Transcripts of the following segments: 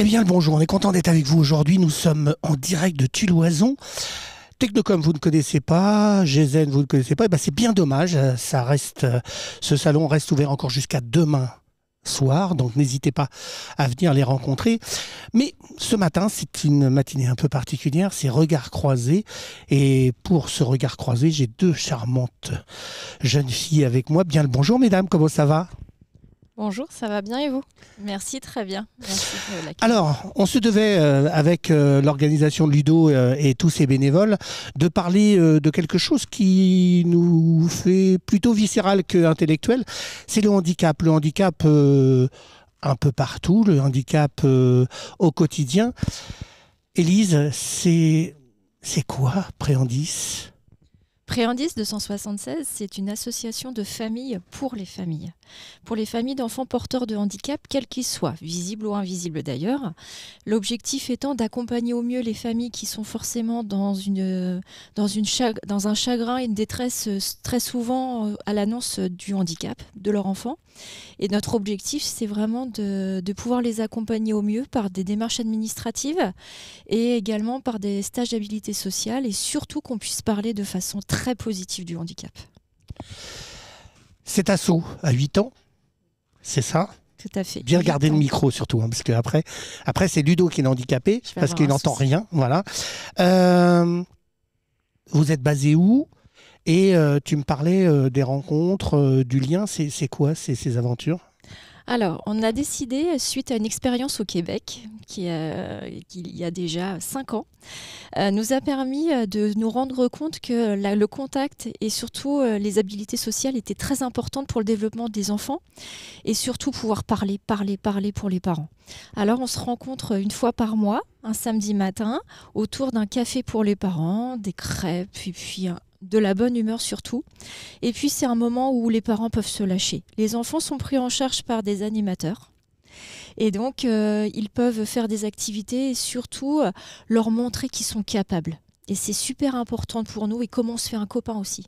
Eh bien, le bonjour, on est content d'être avec vous aujourd'hui. Nous sommes en direct de Tulle-Oison. Technocom, vous ne connaissez pas. GZN, vous ne connaissez pas. Eh ben, c'est bien dommage. Ça reste, ce salon reste ouvert encore jusqu'à demain soir. Donc, n'hésitez pas à venir les rencontrer. Mais ce matin, c'est une matinée un peu particulière. C'est Regards croisés. Et pour ce regard croisé, j'ai deux charmantes jeunes filles avec moi. Bien le bonjour, mesdames. Comment ça va ? Bonjour, ça va bien et vous? Merci, très bien. Merci de l'accueil. Alors, on se devait, avec l'organisation de Ludo et tous ses bénévoles, de parler de quelque chose qui nous fait plutôt viscéral qu'intellectuel. C'est le handicap. Le handicap un peu partout, le handicap au quotidien. Élise, c'est quoi Préandis ? Préandis 276, c'est une association de familles pour les familles. Pour les familles d'enfants porteurs de handicap, quels qu'ils soient, visibles ou invisibles d'ailleurs. L'objectif étant d'accompagner au mieux les familles qui sont forcément dans un chagrin et une détresse très souvent à l'annonce du handicap de leur enfant. Et notre objectif, c'est vraiment de pouvoir les accompagner au mieux par des démarches administratives et également par des stages d'habilité sociale et surtout qu'on puisse parler de façon très positive du handicap. Cet assaut à 8 ans, c'est ça ? Tout à fait. Bien garder le micro surtout, parce que après c'est Ludo qui est handicapé, parce qu'il n'entend rien. Voilà. Vous êtes basé où ? Et tu me parlais des rencontres, du lien. C'est quoi ces aventures ? Alors, on a décidé, suite à une expérience au Québec, qui il y a déjà 5 ans, nous a permis de nous rendre compte que le contact et surtout les habilités sociales étaient très importantes pour le développement des enfants et surtout pouvoir parler pour les parents. Alors, on se rencontre une fois par mois, un samedi matin, autour d'un café pour les parents, des crêpes, et puis de la bonne humeur surtout. Et puis c'est un moment où les parents peuvent se lâcher. Les enfants sont pris en charge par des animateurs. Et donc ils peuvent faire des activités et surtout leur montrer qu'ils sont capables. Et c'est super important pour nous et comment on se fait un copain aussi.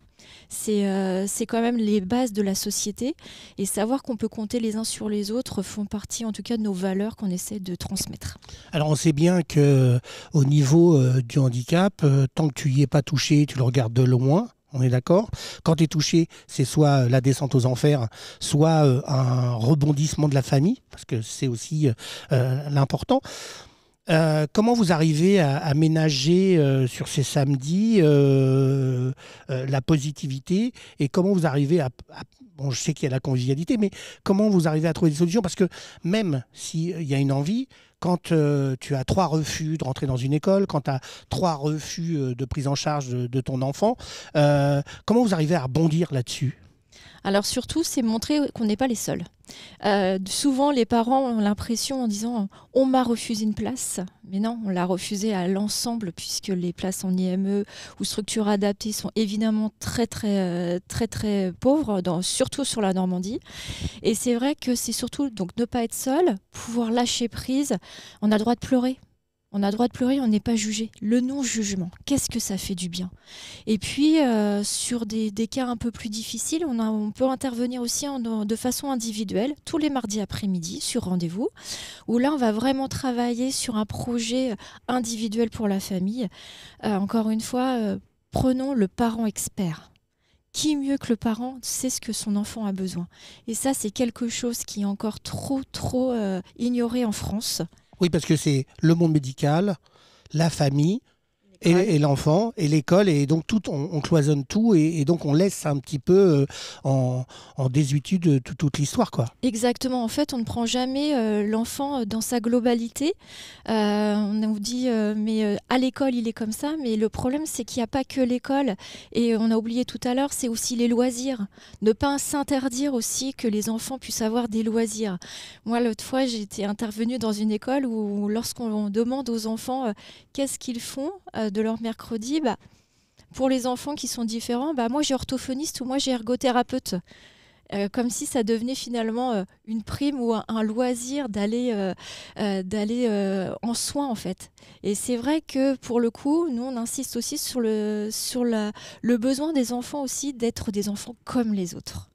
C'est quand même les bases de la société et savoir qu'on peut compter les uns sur les autres font partie en tout cas de nos valeurs qu'on essaie de transmettre. Alors on sait bien qu'au niveau du handicap, tant que tu y es pas touché, tu le regardes de loin. On est d'accord ? Quand tu es touché, c'est soit la descente aux enfers, soit un rebondissement de la famille, parce que c'est aussi l'important. Comment vous arrivez à ménager sur ces samedis la positivité et comment vous arrivez bon, je sais qu'il y a la convivialité, mais comment vous arrivez à trouver des solutions? Parce que même s'il y a une envie, quand tu as 3 refus de rentrer dans une école, quand tu as 3 refus de prise en charge de ton enfant, comment vous arrivez à rebondir là-dessus? Alors surtout, c'est montrer qu'on n'est pas les seuls. Souvent, les parents ont l'impression en disant « on m'a refusé une place ». Mais non, on l'a refusé à l'ensemble puisque les places en IME ou structures adaptées sont évidemment très pauvres, surtout sur la Normandie. Et c'est vrai que c'est surtout donc ne pas être seul, pouvoir lâcher prise. On a le droit de pleurer. On a le droit de pleurer, on n'est pas jugé. Le non-jugement, qu'est-ce que ça fait du bien? Et puis, sur des cas un peu plus difficiles, on peut intervenir aussi de façon individuelle, tous les mardis après-midi, sur rendez-vous, où là, on va vraiment travailler sur un projet individuel pour la famille. Encore une fois, prenons le parent expert. Qui mieux que le parent sait ce que son enfant a besoin? Et ça, c'est quelque chose qui est encore trop ignoré en France. Oui, parce que c'est le monde médical, la famille et l'enfant et l'école. Et donc, on cloisonne tout et donc on laisse un petit peu en désuétude toute l'histoire, quoi. Exactement. En fait, on ne prend jamais l'enfant dans sa globalité. On nous dit, mais à l'école, il est comme ça. Mais le problème, c'est qu'il n'y a pas que l'école. Et on a oublié tout à l'heure, c'est aussi les loisirs. Ne pas s'interdire aussi que les enfants puissent avoir des loisirs. Moi, l'autre fois, j'ai été intervenue dans une école où lorsqu'on demande aux enfants qu'est-ce qu'ils font de leur mercredi, pour les enfants qui sont différents, moi j'ai orthophoniste ou moi j'ai ergothérapeute. Comme si ça devenait finalement une prime ou un loisir d'aller en soins en fait. Et c'est vrai que pour le coup, nous on insiste aussi sur le besoin des enfants aussi d'être des enfants comme les autres.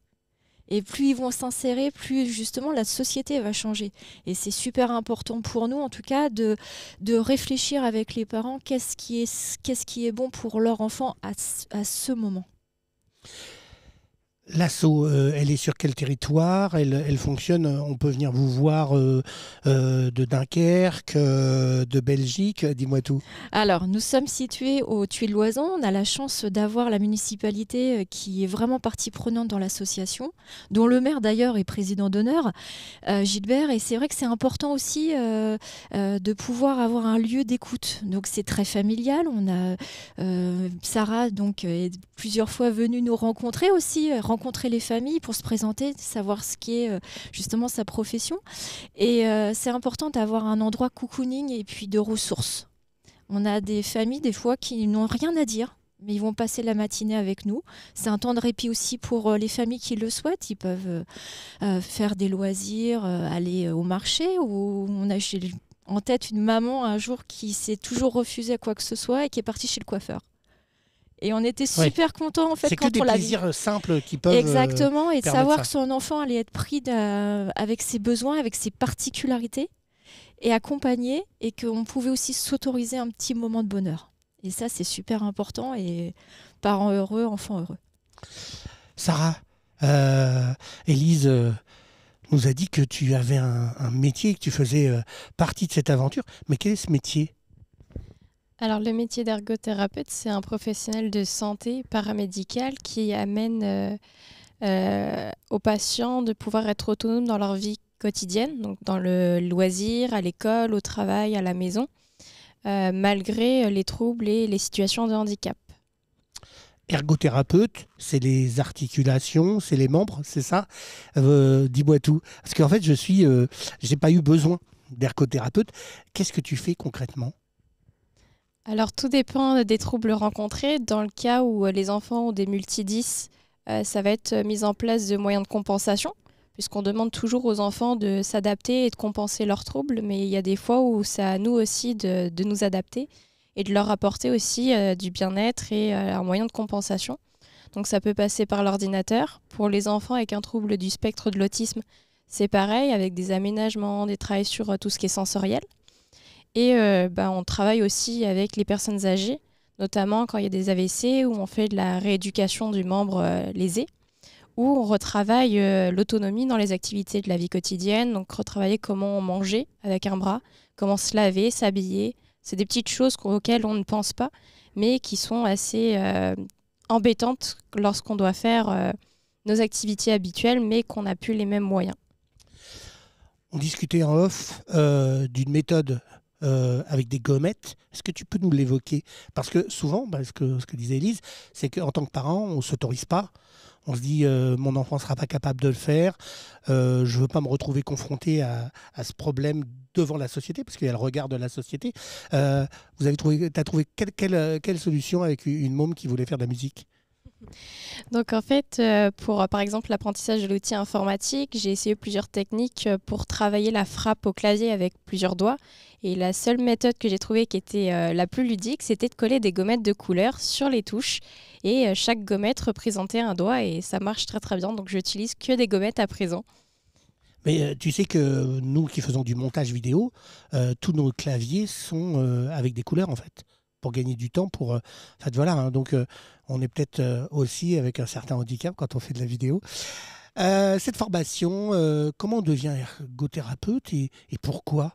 Et plus ils vont s'insérer, plus justement la société va changer. Et c'est super important pour nous, en tout cas, de réfléchir avec les parents qu'est-ce qui est bon pour leur enfant à ce moment. L'asso, elle est sur quel territoire? Elle fonctionne, on peut venir vous voir de Dunkerque, de Belgique, dis-moi tout. Alors, nous sommes situés au Tuile-Loison. On a la chance d'avoir la municipalité qui est vraiment partie prenante dans l'association, dont le maire d'ailleurs est président d'honneur, Gilbert. Et c'est vrai que c'est important aussi de pouvoir avoir un lieu d'écoute. Donc, c'est très familial. On a Sarah donc, est plusieurs fois venue nous rencontrer aussi, rencontrer les familles pour se présenter, savoir ce qui est justement sa profession. Et c'est important d'avoir un endroit cocooning et puis de ressources. On a des familles des fois qui n'ont rien à dire, mais ils vont passer la matinée avec nous. C'est un temps de répit aussi pour les familles qui le souhaitent. Ils peuvent faire des loisirs, aller au marché. Ou j'ai en tête une maman un jour qui s'est toujours refusée à quoi que ce soit et qui est partie chez le coiffeur. Et on était super contents en fait c'est quand que on des l'a vu. plaisirs simples qui peuvent Exactement, et de savoir ça. que son enfant allait être pris avec ses besoins, avec ses particularités, et accompagné, et qu'on pouvait aussi s'autoriser un petit moment de bonheur. Et ça, c'est super important, et parents heureux, enfants heureux. Sarah, Élise nous a dit que tu avais un métier, que tu faisais partie de cette aventure. Mais quel est ce métier? Alors, le métier d'ergothérapeute, c'est un professionnel de santé paramédical qui amène aux patients de pouvoir être autonomes dans leur vie quotidienne, donc dans le loisir, à l'école, au travail, à la maison, malgré les troubles et les situations de handicap. Ergothérapeute, c'est les articulations, c'est les membres, c'est ça? Dis-moi tout. Parce qu'en fait, j'ai pas eu besoin d'ergothérapeute. Qu'est-ce que tu fais concrètement? Alors, tout dépend des troubles rencontrés. Dans le cas où les enfants ont des multidys, ça va être mise en place de moyens de compensation, puisqu'on demande toujours aux enfants de s'adapter et de compenser leurs troubles, mais il y a des fois où c'est à nous aussi de nous adapter et de leur apporter aussi du bien-être et un moyen de compensation. Donc ça peut passer par l'ordinateur. Pour les enfants avec un trouble du spectre de l'autisme, c'est pareil, avec des aménagements, des travaux sur tout ce qui est sensoriel. Et on travaille aussi avec les personnes âgées, notamment quand il y a des AVC, où on fait de la rééducation du membre lésé, où on retravaille l'autonomie dans les activités de la vie quotidienne, donc retravailler comment manger avec un bras, comment se laver, s'habiller. C'est des petites choses auxquelles on ne pense pas, mais qui sont assez embêtantes lorsqu'on doit faire nos activités habituelles, mais qu'on n'a plus les mêmes moyens. On discutait en off d'une méthode avec des gommettes. Est-ce que tu peux nous l'évoquer? Parce que souvent, ce que disait Élise, c'est qu'en tant que parent, on ne s'autorise pas. On se dit, mon enfant ne sera pas capable de le faire. Je ne veux pas me retrouver confronté à ce problème devant la société, parce qu'il y a le regard de la société. Tu as trouvé quelle solution avec une môme qui voulait faire de la musique? Donc en fait, pour par exemple l'apprentissage de l'outil informatique, j'ai essayé plusieurs techniques pour travailler la frappe au clavier avec plusieurs doigts. Et la seule méthode que j'ai trouvée qui était la plus ludique, c'était de coller des gommettes de couleur sur les touches. Et chaque gommette représentait un doigt et ça marche très très bien. Donc j'utilise que des gommettes à présent. Mais tu sais que nous qui faisons du montage vidéo, tous nos claviers sont avec des couleurs en fait, pour gagner du temps. Voilà, hein, donc on est peut-être aussi avec un certain handicap quand on fait de la vidéo. Cette formation, comment on devient ergothérapeute et pourquoi?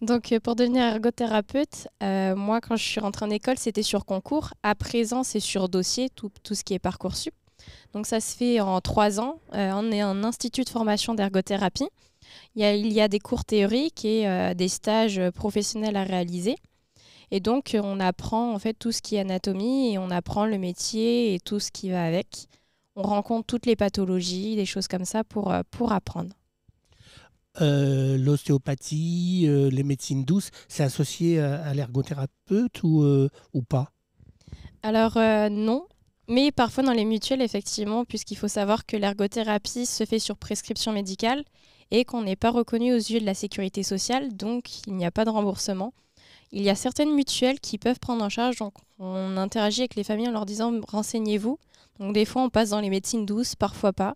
Donc pour devenir ergothérapeute, moi quand je suis rentrée en école, c'était sur concours. À présent, c'est sur dossier, tout ce qui est Parcoursup. Donc ça se fait en 3 ans. On est un institut de formation d'ergothérapie. Il y a des cours théoriques et des stages professionnels à réaliser. Et donc on apprend en fait tout ce qui est anatomie et on apprend le métier et tout ce qui va avec. On rencontre toutes les pathologies, des choses comme ça pour apprendre. L'ostéopathie, les médecines douces, c'est associé à l'ergothérapeute ou pas? Alors non, mais parfois dans les mutuelles, effectivement, puisqu'il faut savoir que l'ergothérapie se fait sur prescription médicale et qu'on n'est pas reconnu aux yeux de la sécurité sociale, donc il n'y a pas de remboursement. Il y a certaines mutuelles qui peuvent prendre en charge, donc on interagit avec les familles en leur disant « renseignez-vous ». Donc des fois, on passe dans les médecines douces, parfois pas.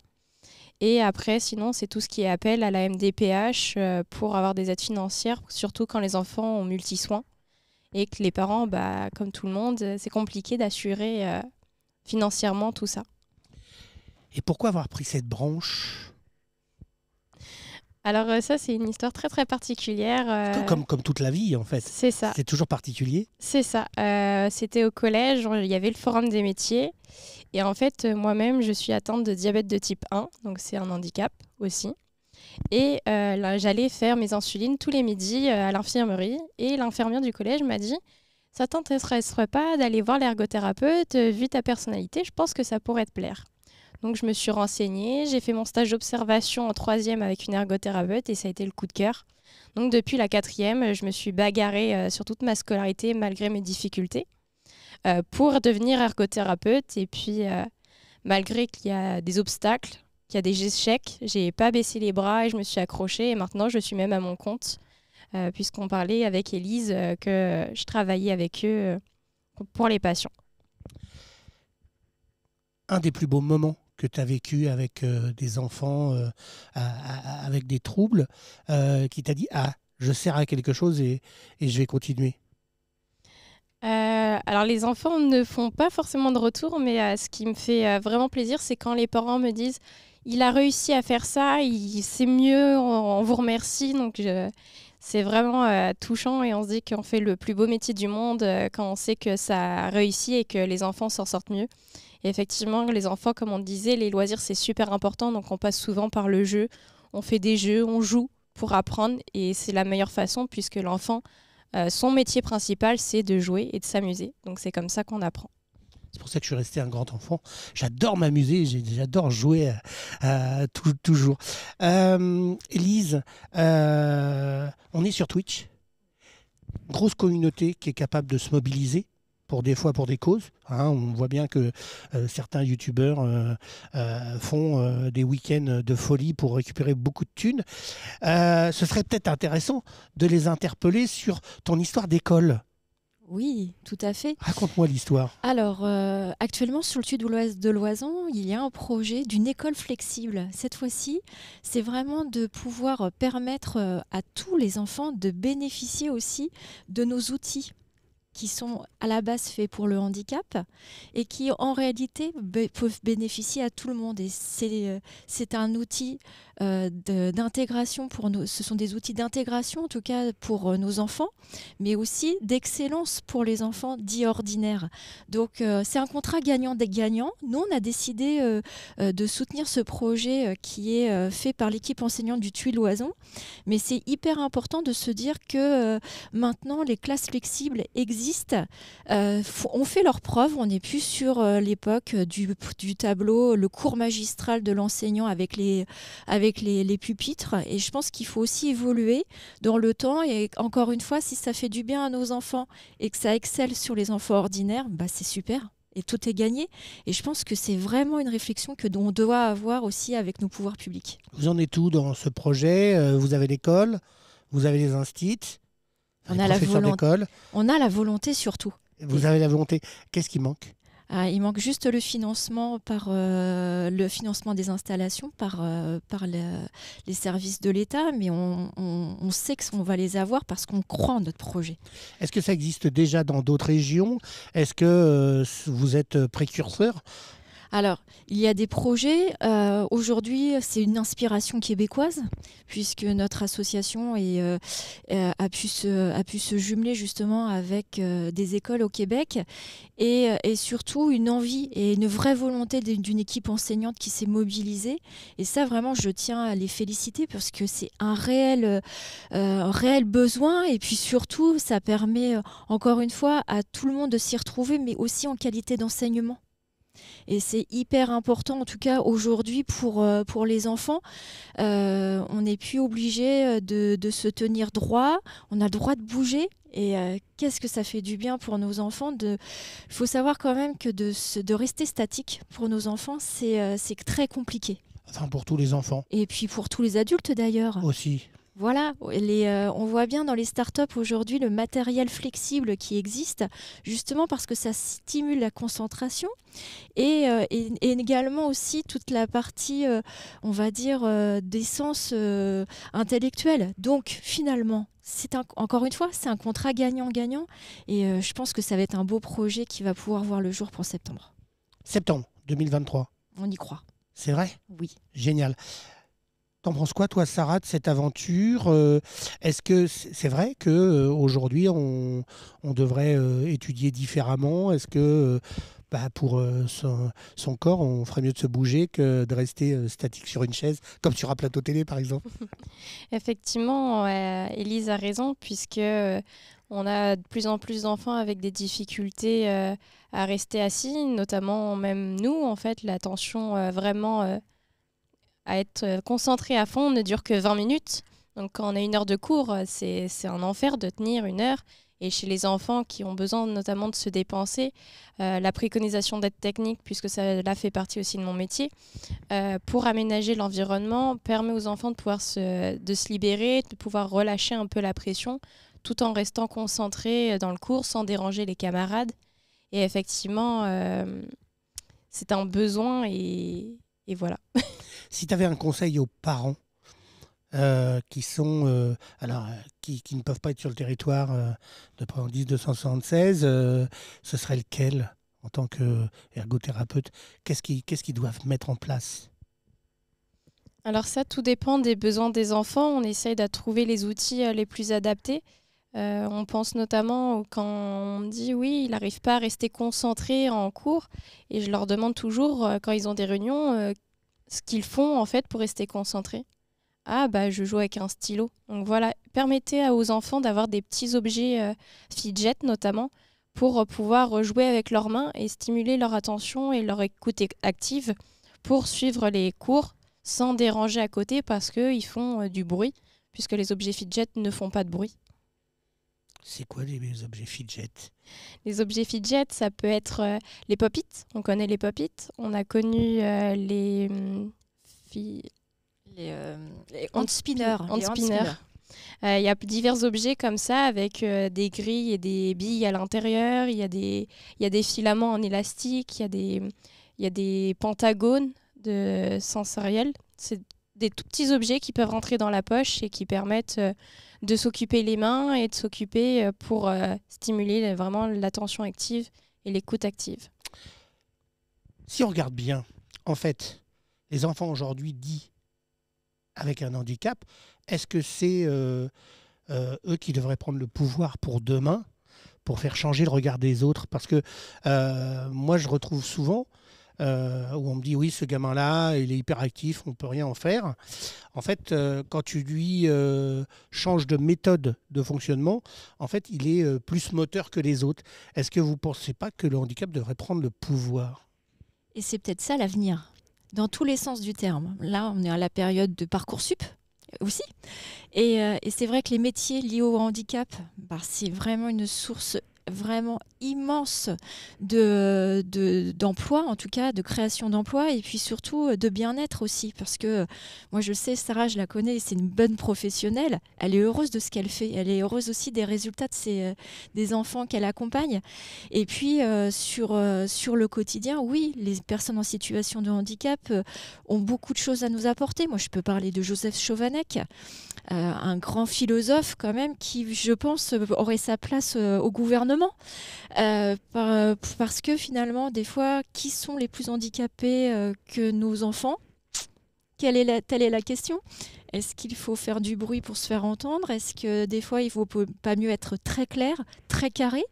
Et après, sinon, c'est tout ce qui est appel à la MDPH pour avoir des aides financières, surtout quand les enfants ont multi-soins et que les parents, comme tout le monde, c'est compliqué d'assurer financièrement tout ça. Et pourquoi avoir pris cette branche? Alors ça, c'est une histoire très très particulière. Comme toute la vie, en fait. C'est ça. C'est toujours particulier. C'est ça. C'était au collège, il y avait le forum des métiers. Et en fait, moi-même, je suis atteinte de diabète de type 1, donc c'est un handicap aussi. Et là, j'allais faire mes insulines tous les midis à l'infirmerie. Et l'infirmière du collège m'a dit, ça t'intéresserait pas d'aller voir l'ergothérapeute, vu ta personnalité, je pense que ça pourrait te plaire. Donc je me suis renseignée, j'ai fait mon stage d'observation en 3e avec une ergothérapeute et ça a été le coup de cœur. Donc depuis la 4e, je me suis bagarrée sur toute ma scolarité malgré mes difficultés pour devenir ergothérapeute. Et puis malgré qu'il y a des obstacles, qu'il y a des échecs, j'ai pas baissé les bras et je me suis accrochée. Et maintenant je suis même à mon compte puisqu'on parlait avec Élise que je travaillais avec eux pour les patients. Un des plus beaux moments que tu as vécu avec des enfants avec des troubles, qui t'a dit « Ah, je sers à quelque chose et je vais continuer ». Alors les enfants ne font pas forcément de retour, mais ce qui me fait vraiment plaisir, c'est quand les parents me disent « Il a réussi à faire ça, c'est mieux, on vous remercie ». Donc c'est vraiment touchant et on se dit qu'on fait le plus beau métier du monde quand on sait que ça a réussi et que les enfants s'en sortent mieux. Et effectivement, les enfants, comme on disait, les loisirs, c'est super important. Donc, on passe souvent par le jeu. On fait des jeux, on joue pour apprendre. Et c'est la meilleure façon puisque l'enfant, son métier principal, c'est de jouer et de s'amuser. Donc, c'est comme ça qu'on apprend. C'est pour ça que je suis resté un grand enfant. J'adore m'amuser, j'adore jouer toujours. Élise, on est sur Twitch. Grosse communauté qui est capable de se mobiliser. Pour des causes. On voit bien que certains youtubeurs font des week-ends de folie pour récupérer beaucoup de thunes. Ce serait peut-être intéressant de les interpeller sur ton histoire d'école. Oui, tout à fait. Raconte-moi l'histoire. Alors, actuellement, sur le sud de Loison, il y a un projet d'une école flexible. Cette fois-ci, c'est vraiment de pouvoir permettre à tous les enfants de bénéficier aussi de nos outils qui sont à la base faits pour le handicap et qui en réalité peuvent bénéficier à tout le monde. Et c'est un outil d'intégration pour nous. Ce sont des outils d'intégration en tout cas pour nos enfants, mais aussi d'excellence pour les enfants dits ordinaires. Donc c'est un contrat gagnant-gagnant. Nous, on a décidé de soutenir ce projet qui est fait par l'équipe enseignante du Tuy-Loison. Mais c'est hyper important de se dire que maintenant, les classes flexibles existent. On fait leurs preuves, on n'est plus sur l'époque du tableau, le cours magistral de l'enseignant avec les pupitres. Et je pense qu'il faut aussi évoluer dans le temps. Et encore une fois, si ça fait du bien à nos enfants et que ça excelle sur les enfants ordinaires, c'est super. Et tout est gagné. Et je pense que c'est vraiment une réflexion que on doit avoir aussi avec nos pouvoirs publics. Vous en êtes où dans ce projet? Vous avez l'école, vous avez les instituts, on a la volonté surtout. Vous avez la volonté. Qu'est-ce qui manque? Il manque juste le financement le financement des installations par les services de l'État, mais on sait qu'on va les avoir parce qu'on croit en notre projet. Est-ce que ça existe déjà dans d'autres régions? Est-ce que vous êtes précurseur? Alors, il y a des projets. Aujourd'hui, c'est une inspiration québécoise, puisque notre association a pu se jumeler justement avec des écoles au Québec et surtout une envie et une vraie volonté d'une équipe enseignante qui s'est mobilisée. Et ça, vraiment, je tiens à les féliciter parce que c'est un réel besoin. Et puis surtout, ça permet encore une fois à tout le monde de s'y retrouver, mais aussi en qualité d'enseignement. Et c'est hyper important, en tout cas aujourd'hui, pour les enfants. On n'est plus obligé de se tenir droit, on a le droit de bouger. Et qu'est-ce que ça fait du bien pour nos enfants. Il faut savoir quand même que de rester statique pour nos enfants, c'est très compliqué. Enfin, pour tous les enfants. Et puis pour tous les adultes d'ailleurs. Aussi. Voilà, on voit bien dans les startups aujourd'hui le matériel flexible qui existe, justement parce que ça stimule la concentration et également aussi toute la partie, on va dire, d'essence intellectuelle. Donc finalement, encore une fois, c'est un contrat gagnant-gagnant et je pense que ça va être un beau projet qui va pouvoir voir le jour pour septembre. Septembre 2023. On y croit. C'est vrai? Oui. Génial. T'en penses quoi, toi, Sarah, de cette aventure? Est-ce que c'est vrai qu'aujourd'hui, on devrait étudier différemment? Est-ce que pour son corps, on ferait mieux de se bouger que de rester statique sur une chaise, comme sur un plateau télé, par exemple? Effectivement, Élise a raison, puisque on a de plus en plus d'enfants avec des difficultés à rester assis, notamment même nous, en fait, l'attention vraiment à être concentré à fond ne dure que 20 minutes. Donc quand on a 1 heure de cours, c'est un enfer de tenir 1 heure. Et chez les enfants qui ont besoin notamment de se dépenser, la préconisation d'aide technique, puisque ça fait partie aussi de mon métier, pour aménager l'environnement, permet aux enfants de pouvoir de se libérer, de pouvoir relâcher un peu la pression, tout en restant concentrés dans le cours, sans déranger les camarades. Et effectivement, c'est un besoin et voilà. Si tu avais un conseil aux parents qui ne peuvent pas être sur le territoire de Préandis 276, ce serait lequel en tant qu'ergothérapeute? Qu'est-ce qu'ils doivent mettre en place? Alors ça, tout dépend des besoins des enfants. On essaye de trouver les outils les plus adaptés. On pense notamment quand on me dit oui, il n'arrive pas à rester concentré en cours. Et je leur demande toujours, quand ils ont des réunions, ce qu'ils font en fait pour rester concentrés. Ah bah je joue avec un stylo. Donc voilà, permettez aux enfants d'avoir des petits objets fidget notamment pour pouvoir jouer avec leurs mains et stimuler leur attention et leur écoute active pour suivre les cours sans déranger à côté parce qu'ils font du bruit, puisque les objets fidget ne font pas de bruit. C'est quoi les objets fidget? Les objets fidget, ça peut être les pop-it. On connaît les pop-it. On a connu les hand spinners. Il y a divers objets comme ça avec des grilles et des billes à l'intérieur. Il y a des filaments en élastique. Il y a des pentagones sensoriels. C'est des tout petits objets qui peuvent rentrer dans la poche et qui permettent de s'occuper les mains et de s'occuper pour stimuler vraiment l'attention active et l'écoute active. Si on regarde bien, en fait, les enfants aujourd'hui dits avec un handicap, est-ce que c'est eux qui devraient prendre le pouvoir pour demain, pour faire changer le regard des autres? Parce que moi, je retrouve souvent où on me dit oui, ce gamin-là, il est hyperactif, on ne peut rien en faire. En fait, quand tu lui changes de méthode de fonctionnement, en fait, il est plus moteur que les autres. Est-ce que vous ne pensez pas que le handicap devrait prendre le pouvoir? Et c'est peut-être ça l'avenir, dans tous les sens du terme. Là, on est à la période de Parcoursup aussi. Et c'est vrai que les métiers liés au handicap, c'est vraiment une source vraiment immense d'emploi, en tout cas de création d'emplois et puis surtout de bien-être aussi, parce que moi je sais, Sarah, je la connais, c'est une bonne professionnelle, elle est heureuse de ce qu'elle fait, elle est heureuse aussi des résultats des enfants qu'elle accompagne. Et puis sur le quotidien, oui, les personnes en situation de handicap ont beaucoup de choses à nous apporter. Moi je peux parler de Joseph Chovanec, un grand philosophe quand même qui, je pense, aurait sa place au gouvernement. Parce que finalement, des fois, qui sont les plus handicapés que nos enfants? Telle est la question. Est-ce qu'il faut faire du bruit pour se faire entendre? Est-ce que des fois, il ne vaut pas mieux être très clair, très carré?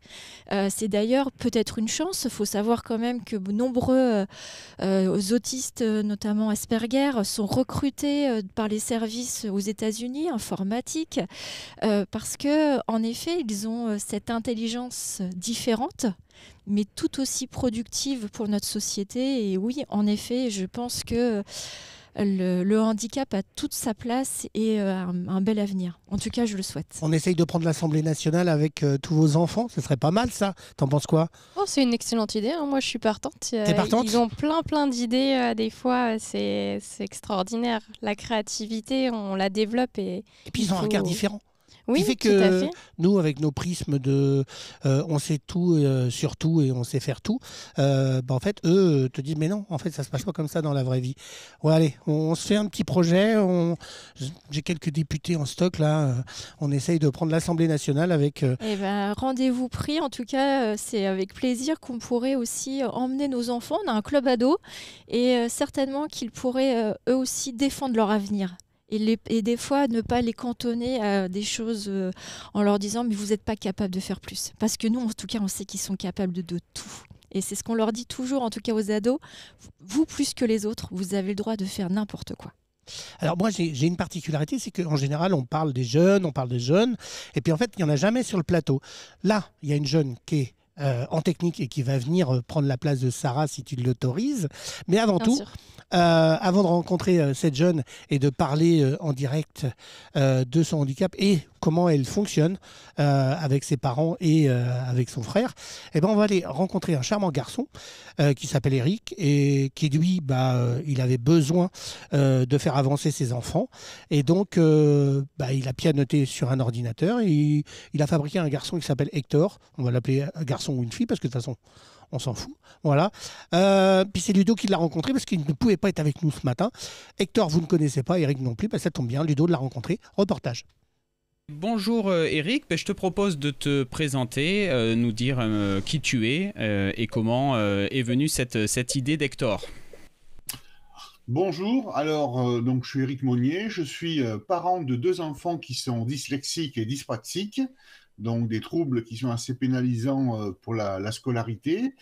C'est d'ailleurs peut-être une chance. Il faut savoir quand même que nombreux autistes, notamment Asperger, sont recrutés par les services aux États-Unis, informatiques, parce qu'en effet, ils ont cette intelligence différente, mais tout aussi productive pour notre société. Et oui, en effet, je pense que le handicap a toute sa place et un bel avenir. En tout cas, je le souhaite. On essaye de prendre l'Assemblée nationale avec tous vos enfants. Ce serait pas mal, ça. T'en penses quoi? Oh, c'est une excellente idée, hein. Moi, je suis partante. T'es partante? Ils ont plein d'idées. Des fois, c'est extraordinaire. La créativité, on la développe. Et puis, ils ont un regard différent. Oui, qui fait tout à que fait. nous, avec nos prismes de on sait tout sur tout et on sait faire tout, en fait, eux te disent mais non, en fait, ça se passe pas comme ça dans la vraie vie. Ouais, allez, on se fait un petit projet. J'ai quelques députés en stock là. On essaye de prendre l'Assemblée nationale avec. Eh ben, rendez-vous pris. En tout cas, c'est avec plaisir qu'on pourrait aussi emmener nos enfants. On a un club ado et certainement qu'ils pourraient eux aussi défendre leur avenir. Et des fois, ne pas les cantonner à des choses en leur disant « mais vous n'êtes pas capable de faire plus ». Parce que nous, en tout cas, on sait qu'ils sont capables de tout. Et c'est ce qu'on leur dit toujours, en tout cas aux ados. Vous, plus que les autres, vous avez le droit de faire n'importe quoi. Alors moi, j'ai une particularité, c'est qu'en général, on parle des jeunes, et puis en fait, il n'y en a jamais sur le plateau. Là, il y a une jeune qui est en technique et qui va venir prendre la place de Sarah si tu l'autorises. Mais avant Bien tout, sûr. avant de rencontrer cette jeune et de parler en direct de son handicap et comment elle fonctionne avec ses parents et avec son frère, eh ben on va aller rencontrer un charmant garçon qui s'appelle Eric et qui lui, il avait besoin de faire avancer ses enfants et donc il a pianoté sur un ordinateur et il a fabriqué un garçon qui s'appelle Hector. On va l'appeler un garçon ou une fille parce que de toute façon on s'en fout. Voilà. Puis c'est Ludo qui l'a rencontré parce qu'il ne pouvait pas être avec nous ce matin. Hector, vous ne connaissez pas, Eric non plus. Ça tombe bien, Ludo l'a rencontré. Reportage. Bonjour Eric, je te propose de te présenter, nous dire qui tu es et comment est venue cette idée d'Hector. Bonjour, alors donc je suis Eric Monnier, je suis parent de 2 enfants qui sont dyslexiques et dyspraxiques, donc des troubles qui sont assez pénalisants pour la scolarité.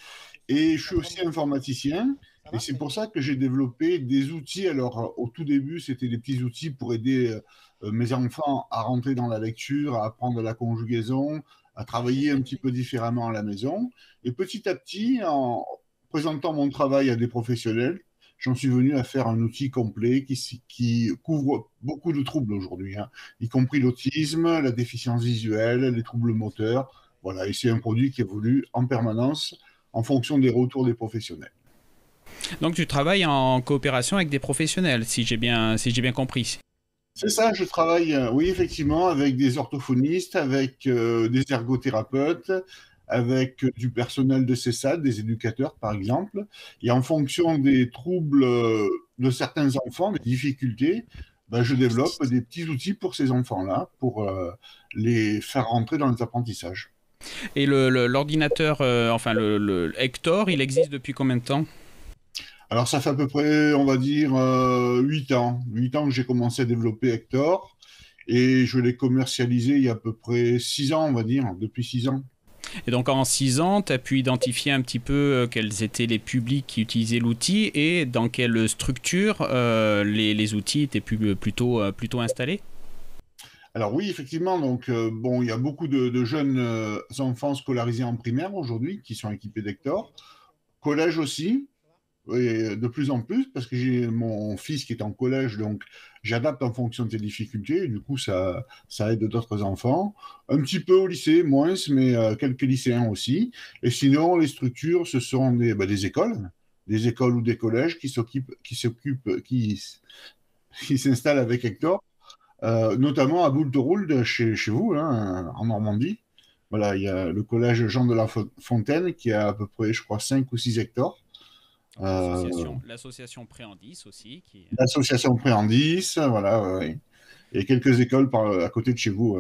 Et je suis aussi informaticien, et c'est pour ça que j'ai développé des outils. Alors au tout début, c'était des petits outils pour aider mes enfants à rentrer dans la lecture, à apprendre la conjugaison, à travailler un petit peu différemment à la maison. Et petit à petit, en présentant mon travail à des professionnels, j'en suis venu à faire un outil complet qui couvre beaucoup de troubles aujourd'hui, hein, y compris l'autisme, la déficience visuelle, les troubles moteurs. Voilà, et c'est un produit qui évolue en permanence en fonction des retours des professionnels. Donc tu travailles en coopération avec des professionnels, si j'ai bien compris. C'est ça, je travaille, oui, effectivement, avec des orthophonistes, avec des ergothérapeutes, avec du personnel de CESAD, des éducateurs par exemple, et en fonction des troubles de certains enfants, des difficultés, je développe des petits outils pour ces enfants-là, pour les faire rentrer dans les apprentissages. Et l'ordinateur, le Hector, il existe depuis combien de temps ? Alors ça fait à peu près, on va dire, 8 ans. 8 ans que j'ai commencé à développer Hector, et je l'ai commercialisé il y a à peu près 6 ans, on va dire, depuis 6 ans. Et donc en 6 ans, tu as pu identifier un petit peu quels étaient les publics qui utilisaient l'outil et dans quelle structure les outils étaient plutôt installés ? Alors oui, effectivement, donc il y a beaucoup de jeunes enfants scolarisés en primaire aujourd'hui qui sont équipés d'Hector. Collège aussi, et de plus en plus, parce que j'ai mon fils qui est en collège, donc j'adapte en fonction de ses difficultés, et du coup ça aide d'autres enfants. Un petit peu au lycée, moins, mais quelques lycéens aussi. Et sinon, les structures, ce sont des écoles ou des collèges qui s'installent avec Hector, notamment à Boulterould, chez vous, hein, en Normandie. Voilà, il y a le collège Jean de la Fontaine qui a à peu près, je crois, 5 ou 6 hectares. L'association Préandis aussi. L'association Préandis, voilà, ouais. Et quelques écoles à côté de chez vous,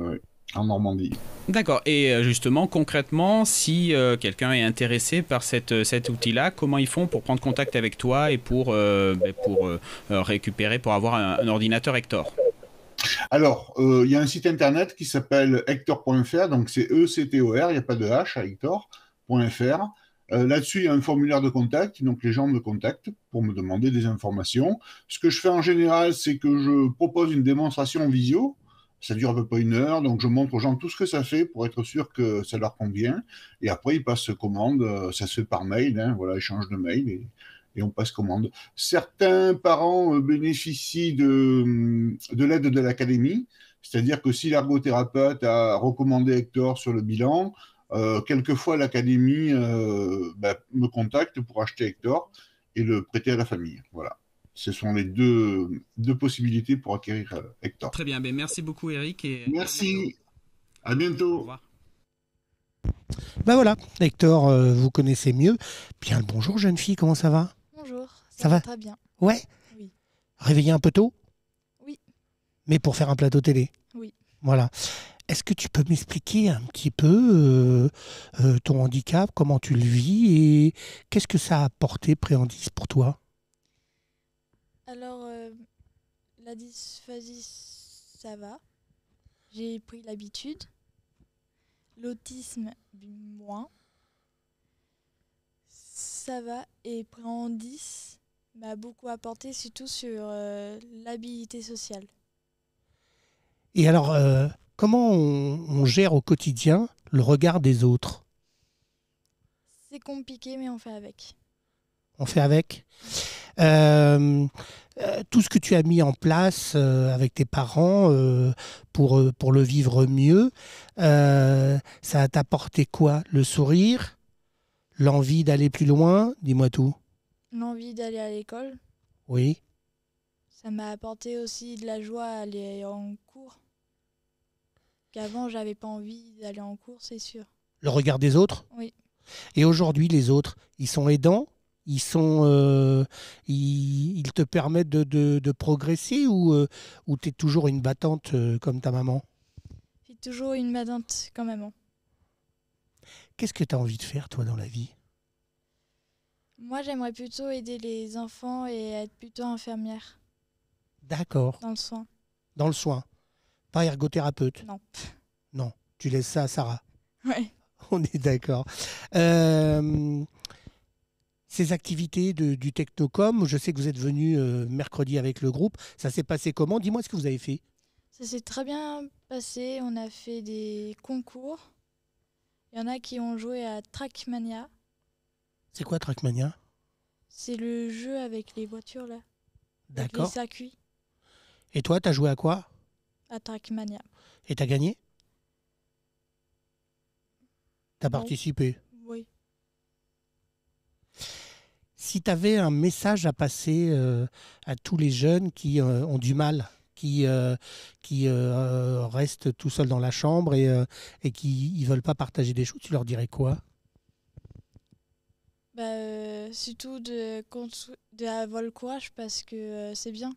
en Normandie. D'accord. Et justement, concrètement, si quelqu'un est intéressé par cet outil-là, comment ils font pour prendre contact avec toi et pour récupérer, pour avoir un ordinateur Hector ? Alors, il y a un site internet qui s'appelle hector.fr, donc c'est E-C-T-O-R, il n'y a pas de H à hector.fr. Là-dessus, il y a un formulaire de contact, donc les gens me contactent pour me demander des informations. Ce que je fais en général, c'est que je propose une démonstration visio. Ça dure à peu près 1 heure, donc je montre aux gens tout ce que ça fait pour être sûr que ça leur convient. Et après, ils passent commande, ça se fait par mail, hein, voilà, échange de mail, et on passe commande. Certains parents bénéficient de l'aide de l'académie, c'est-à-dire que si l'ergothérapeute a recommandé Hector sur le bilan, quelquefois l'académie me contacte pour acheter Hector et le prêter à la famille. Voilà. Ce sont les deux possibilités pour acquérir Hector. Très bien, merci beaucoup Eric. Et merci, à bientôt. Au revoir. Ben voilà, Hector, vous connaissez mieux. Bien le bonjour jeune fille, comment ça va? Bonjour, Ça va très bien. Ouais. Oui. Réveillé un peu tôt? Oui. Mais pour faire un plateau télé? Oui. Voilà. Est-ce que tu peux m'expliquer un petit peu ton handicap, comment tu le vis et qu'est-ce que ça a apporté préhandice pour toi? Alors, la dysphasie, ça va. J'ai pris l'habitude. L'autisme, moins. Ça va. Et préhandice m'a beaucoup apporté, surtout sur l'habilité sociale. Et alors, comment on gère au quotidien le regard des autres? C'est compliqué, mais on fait avec. On fait avec. Tout ce que tu as mis en place avec tes parents pour le vivre mieux, ça a apporté quoi? Le sourire? L'envie d'aller plus loin? Dis-moi tout. L'envie d'aller à l'école. Oui. Ça m'a apporté aussi de la joie à aller en cours. Qu'avant, j'avais pas envie d'aller en cours, c'est sûr. Le regard des autres? Oui. Et aujourd'hui, les autres, ils sont aidants? Ils te permettent de progresser ou tu es toujours une battante comme ta maman? J'ai toujours une battante comme maman. Qu'est-ce que tu as envie de faire, toi, dans la vie? Moi, j'aimerais plutôt aider les enfants et être plutôt infirmière. D'accord. Dans le soin. Dans le soin. Pas ergothérapeute? Non. Non, tu laisses ça à Sarah. Ouais. On est d'accord. Ces activités du Technocom, je sais que vous êtes venus mercredi avec le groupe. Ça s'est passé comment? Dis-moi ce que vous avez fait. Ça s'est très bien passé. On a fait des concours. Il y en a qui ont joué à Trackmania. C'est quoi Trackmania? C'est le jeu avec les voitures, là. Avec D'accord. les circuits. Et toi, tu as joué à quoi? À Trackmania. Et tu as gagné? Tu as Non. participé? Oui. Si tu avais un message à passer à tous les jeunes qui ont du mal, qui restent tout seuls dans la chambre et qui ne veulent pas partager des choses, tu leur dirais quoi? Surtout d'avoir le courage parce que c'est bien.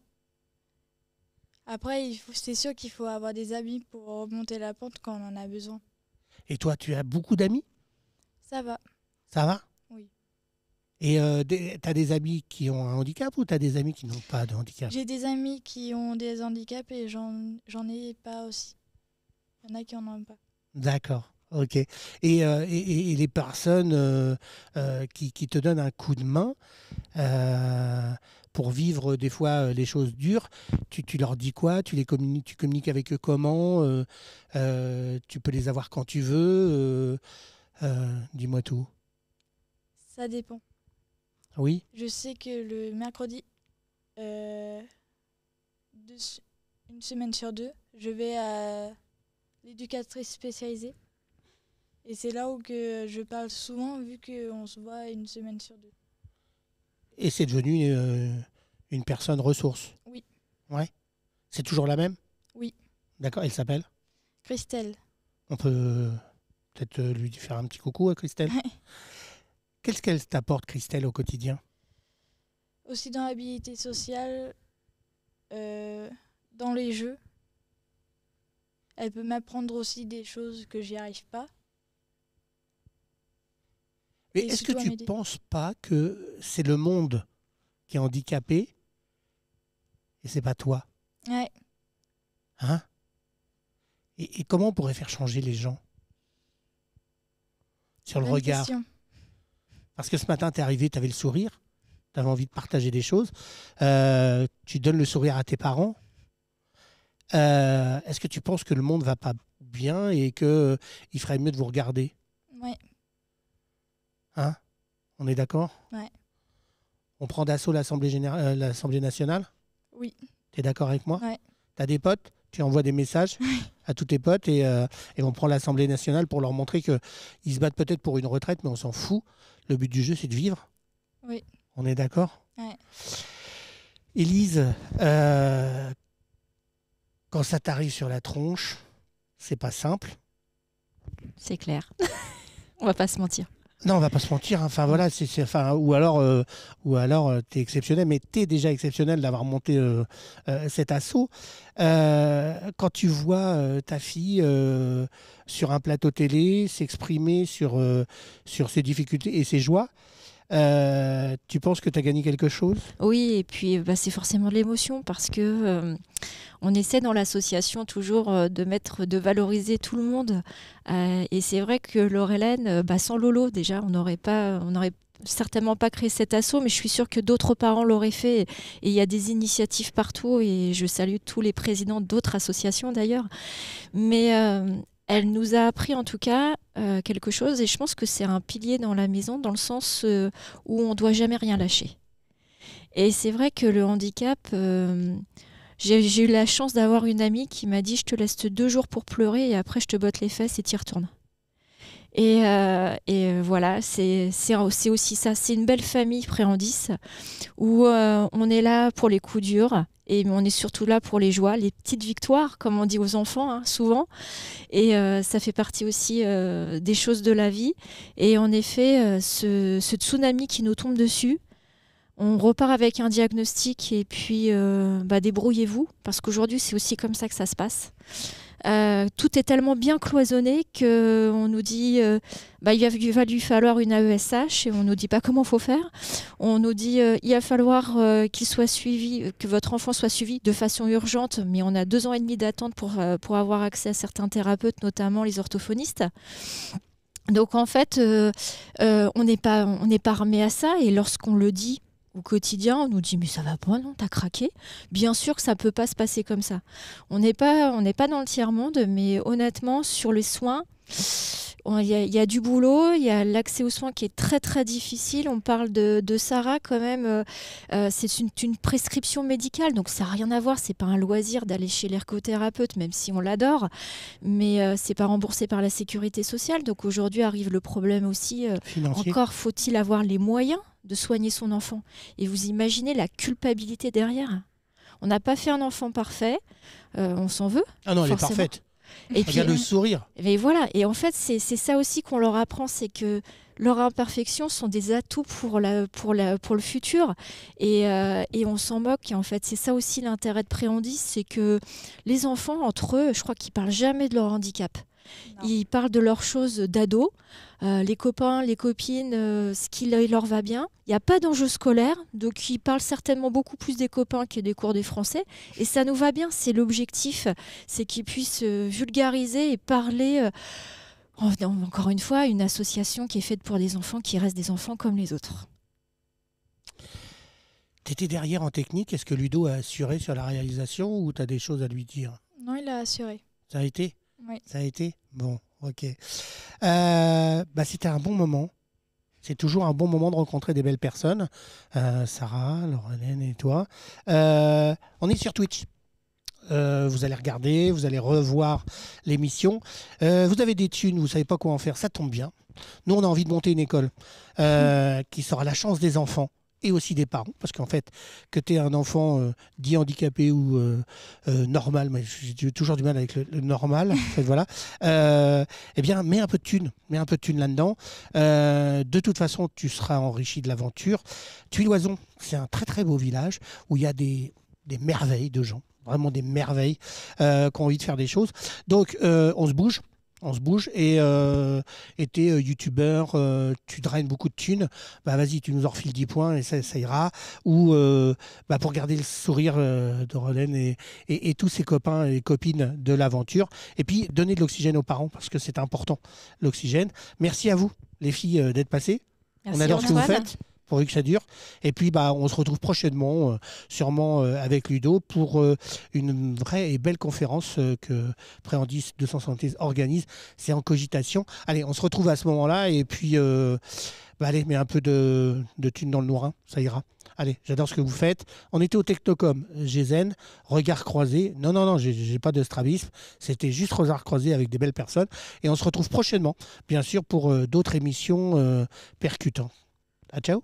Après, c'est sûr qu'il faut avoir des amis pour remonter la pente quand on en a besoin. Et toi, tu as beaucoup d'amis? Ça va. Ça va? Oui. Et tu as des amis qui ont un handicap ou tu as des amis qui n'ont pas de handicap? J'ai des amis qui ont des handicaps et j'en ai pas aussi. Il y en a qui en ont pas. D'accord, ok. Et les personnes qui te donnent un coup de main pour vivre des fois les choses dures, tu leur dis quoi? Tu communiques avec eux comment? Tu peux les avoir quand tu veux? Dis-moi tout. Ça dépend. Oui? Je sais que le mercredi, une semaine sur 2, je vais à l'éducatrice spécialisée. Et c'est là où que je parle souvent, vu qu'on se voit une semaine sur 2. Et c'est devenu une personne ressource? Oui. Ouais. C'est toujours la même? Oui. D'accord, elle s'appelle? Christelle. On peut peut-être lui faire un petit coucou à Christelle. Qu'est-ce qu'elle t'apporte, Christelle, au quotidien? Aussi dans l'habilité sociale, dans les jeux. Elle peut m'apprendre aussi des choses que j'y arrive pas. Mais Et est-ce que surtout à tu m'aider. penses pas que c'est le monde qui est handicapé et c'est pas toi? Ouais. Hein? Et comment on pourrait faire changer les gens sur le Bonne regard? question. Parce que ce matin, tu es arrivé, tu avais le sourire, tu avais envie de partager des choses. Tu donnes le sourire à tes parents. Est-ce que tu penses que le monde va pas bien et qu'il ferait mieux de vous regarder? Ouais. Hein? On est d'accord? Ouais. On prend d'assaut l'Assemblée nationale? Oui. Tu es d'accord avec moi? Ouais. Tu as des potes? Tu envoies des messages à tous tes potes et on prend l'Assemblée nationale pour leur montrer qu'ils se battent peut-être pour une retraite, mais on s'en fout. Le but du jeu, c'est de vivre. Oui. On est d'accord? Ouais. Élise, quand ça t'arrive sur la tronche, c'est pas simple. C'est clair. On va pas se mentir. Non, on va pas se mentir. Enfin voilà, ou alors t'es exceptionnel, mais t'es déjà exceptionnel d'avoir monté cet assaut. Quand tu vois ta fille sur un plateau télé s'exprimer sur ses difficultés et ses joies, tu penses que tu as gagné quelque chose? Oui, et puis c'est forcément de l'émotion parce que on essaie dans l'association toujours de valoriser tout le monde. Et c'est vrai que Laure-Hélène, sans Lolo déjà, on n'aurait certainement pas créé cet assaut, mais je suis sûre que d'autres parents l'auraient fait. Et il y a des initiatives partout et je salue tous les présidents d'autres associations d'ailleurs. Mais elle nous a appris en tout cas quelque chose et je pense que c'est un pilier dans la maison dans le sens où on ne doit jamais rien lâcher. Et c'est vrai que le handicap, j'ai eu la chance d'avoir une amie qui m'a dit « je te laisse 2 jours pour pleurer et après je te botte les fesses et t'y retournes ». Et voilà, c'est aussi ça, c'est une belle famille Préandis où on est là pour les coups durs et on est surtout là pour les joies, les petites victoires comme on dit aux enfants souvent, et ça fait partie aussi des choses de la vie. Et en effet, ce tsunami qui nous tombe dessus, on repart avec un diagnostic et puis débrouillez-vous parce qu'aujourd'hui c'est aussi comme ça que ça se passe. Tout est tellement bien cloisonné qu'on nous dit il va lui falloir une AESH et on nous dit pas comment il faut faire. On nous dit il va falloir qu'il soit suivi, que votre enfant soit suivi de façon urgente, mais on a 2 ans et demi d'attente pour avoir accès à certains thérapeutes, notamment les orthophonistes. Donc en fait, on n'est pas armé à ça et lorsqu'on le dit au quotidien, on nous dit mais ça va pas, non, t'as craqué. Bien sûr que ça peut pas se passer comme ça. On n'est pas dans le tiers-monde, mais honnêtement, sur les soins, il y a du boulot, il y a l'accès aux soins qui est très très difficile. On parle de Sarah quand même, c'est une prescription médicale, donc ça n'a rien à voir, c'est pas un loisir d'aller chez l'ergothérapeute, même si on l'adore, mais c'est pas remboursé par la sécurité sociale. Donc aujourd'hui arrive le problème aussi, encore faut-il avoir les moyens de soigner son enfant. Et vous imaginez la culpabilité derrière. On n'a pas fait un enfant parfait, on s'en veut. Ah non, forcément. Elle est parfaite. Et regarde le sourire. Mais voilà, et en fait c'est ça aussi qu'on leur apprend, c'est que leurs imperfections sont des atouts pour le futur. Et on s'en moque. Et en fait, c'est ça aussi l'intérêt de Préandis, c'est que les enfants, entre eux, je crois qu'ils parlent jamais de leur handicap. Non. Ils parlent de leurs choses d'ados, les copains, les copines, ce qui leur va bien. Il n'y a pas d'enjeu scolaire, donc ils parlent certainement beaucoup plus des copains que des cours des français. Et ça nous va bien, c'est l'objectif, c'est qu'ils puissent vulgariser et parler. Encore une fois, une association qui est faite pour des enfants qui restent des enfants comme les autres. Tu étais derrière en technique, est-ce que Ludo a assuré sur la réalisation ou tu as des choses à lui dire? Non, il a assuré. Ça a été? Oui. Ça a été? Bon, ok. C'était un bon moment. C'est toujours un bon moment de rencontrer des belles personnes. Sarah, Laure-Hélène et toi. On est sur Twitch. Vous allez regarder, vous allez revoir l'émission. Vous avez des thunes, vous ne savez pas quoi en faire, ça tombe bien. Nous, on a envie de monter une école qui sera la chance des enfants et aussi des parents. Parce qu'en fait, que tu aies un enfant dit handicapé ou normal, mais j'ai toujours du mal avec le normal, en fait, voilà. Eh bien, mets un peu de thunes là-dedans. De toute façon, tu seras enrichi de l'aventure. Tuiloison, c'est un très très beau village où il y a des merveilles de gens. Vraiment des merveilles qui ont envie de faire des choses. Donc, on se bouge et t'es youtubeur, tu draines beaucoup de thunes, vas-y, tu nous en refiles 10 points et ça ira. Ou pour garder le sourire de Rolène et tous ses copains et copines de l'aventure. Et puis, donner de l'oxygène aux parents parce que c'est important, l'oxygène. Merci à vous, les filles, d'être passées. Merci, on adore ce que vous faites. pourvu que ça dure. Et puis, on se retrouve prochainement, sûrement avec Ludo, pour une vraie et belle conférence que Préandis 276 organise. C'est en cogitation. Allez, on se retrouve à ce moment-là. Et puis, allez, mets un peu de thunes dans le nourrin, ça ira. Allez, j'adore ce que vous faites. On était au Technocom, Gézen, regard croisé. Non, j'ai pas de strabisme. C'était juste regard croisé avec des belles personnes. Et on se retrouve prochainement, bien sûr, pour d'autres émissions percutantes. À ciao.